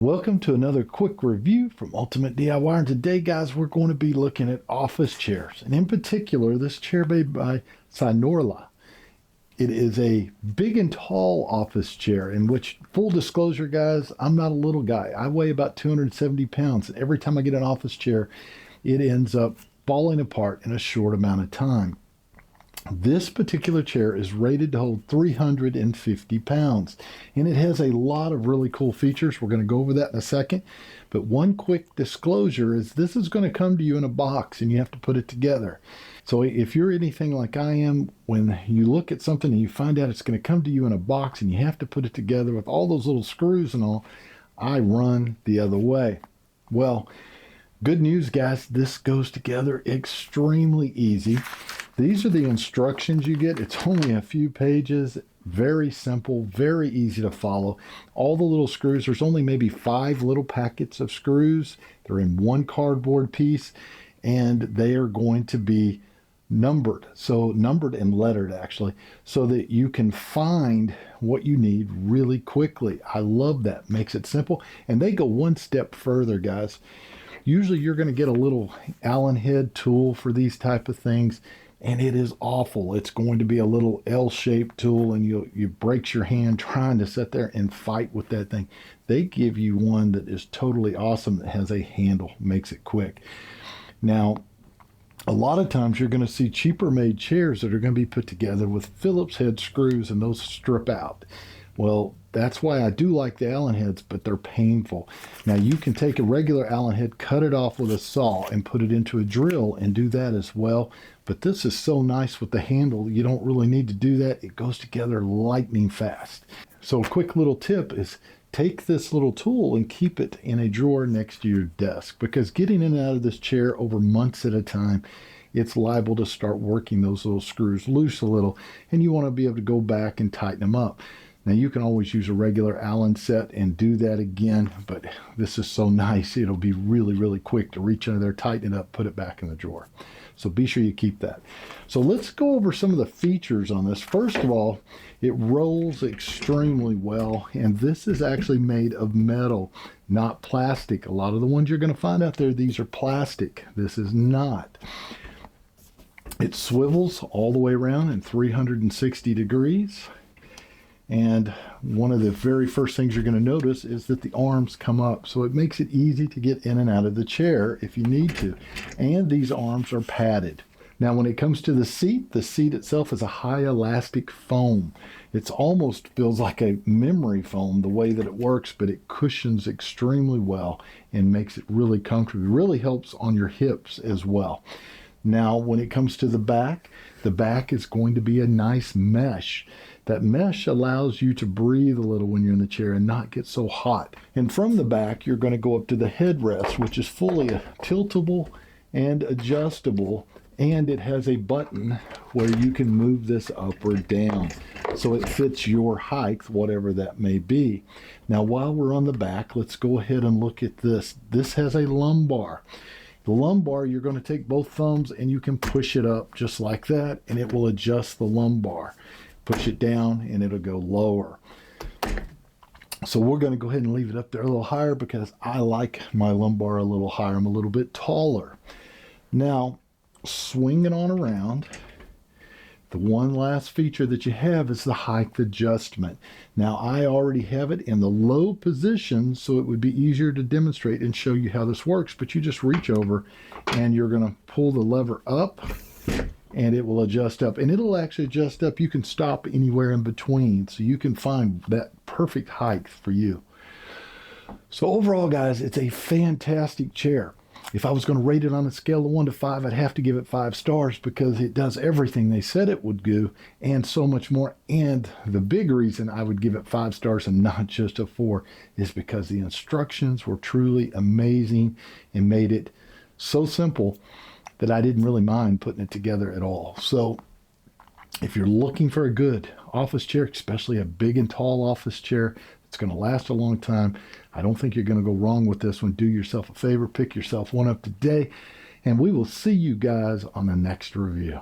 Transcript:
Welcome to another quick review from Ultimate DIY. And today, guys, we're going to be looking at office chairs. And in particular, this chair made by Synoral. It is a big and tall office chair in which, full disclosure, guys, I'm not a little guy. I weigh about 270 pounds. And every time I get an office chair, it ends up falling apart in a short amount of time. This particular chair is rated to hold 350 pounds, and it has a lot of really cool features. We're going to go over that in a second, but one quick disclosure is this is going to come to you in a box, and you have to put it together. So if you're anything like I am, when you look at something and you find out it's going to come to you in a box and you have to put it together with all those little screws and all, I run the other way. Well, good news, guys, this goes together extremely easy. These are the instructions you get. It's only a few pages, very simple, very easy to follow. All the little screws, there's only maybe 5 little packets of screws. They're in one cardboard piece, and they are going to be numbered. So numbered and lettered, actually, so that you can find what you need really quickly. I love that. Makes it simple. And they go one step further, guys. Usually you're going to get a little Allen head tool for these type of things, and it is awful. It's going to be a little L-shaped tool, and you breaks your hand trying to sit there and fight with that thing. They give you one that is totally awesome that has a handle, makes it quick. Now, a lot of times you're going to see cheaper made chairs that are going to be put together with Phillips head screws, and those strip out. Well, that's why I do like the Allen heads, but they're painful. Now, you can take a regular Allen head, cut it off with a saw, and put it into a drill and do that as well. But this is so nice with the handle, you don't really need to do that. It goes together lightning fast. So a quick little tip is take this little tool and keep it in a drawer next to your desk, because getting in and out of this chair over months at a time, it's liable to start working those little screws loose a little, and you want to be able to go back and tighten them up. Now, you can always use a regular Allen set and do that again, but this is so nice. It'll be really, really quick to reach under there, tighten it up, put it back in the drawer. So be sure you keep that. So let's go over some of the features on this. First of all, it rolls extremely well, and this is actually made of metal, not plastic. A lot of the ones you're going to find out there, these are plastic. This is not. It swivels all the way around in 360 degrees. And one of the very first things you're going to notice is that the arms come up. So it makes it easy to get in and out of the chair if you need to. And these arms are padded. Now, when it comes to the seat itself is a high elastic foam. It almost feels like a memory foam the way that it works, but it cushions extremely well and makes it really comfortable. It really helps on your hips as well. Now, when it comes to the back is going to be a nice mesh. That mesh allows you to breathe a little when you're in the chair and not get so hot. And from the back, you're going to go up to the headrest, which is fully tiltable and adjustable, and it has a button where you can move this up or down so it fits your height, whatever that may be. Now, while we're on the back, let's go ahead and look at this. This has a lumbar. The lumbar, you're going to take both thumbs and you can push it up just like that, and it will adjust the lumbar. Push it down and it'll go lower. So we're going to go ahead and leave it up there a little higher because I like my lumbar a little higher. I'm a little bit taller. Now, swing it on around. The one last feature that you have is the height adjustment. Now, I already have it in the low position, so it would be easier to demonstrate and show you how this works. But you just reach over and you're going to pull the lever up, and it will adjust up, and it'll actually adjust up. You can stop anywhere in between, so you can find that perfect height for you. So overall, guys, it's a fantastic chair. If I was going to rate it on a scale of 1 to 5, I'd have to give it 5 stars because it does everything they said it would do and so much more. And the big reason I would give it 5 stars and not just a 4 is because the instructions were truly amazing and made it so simple that I didn't really mind putting it together at all. So if you're looking for a good office chair, especially a big and tall office chair that's going to last a long time, I don't think you're going to go wrong with this one. Do yourself a favor, pick yourself one up today, and we will see you guys on the next review.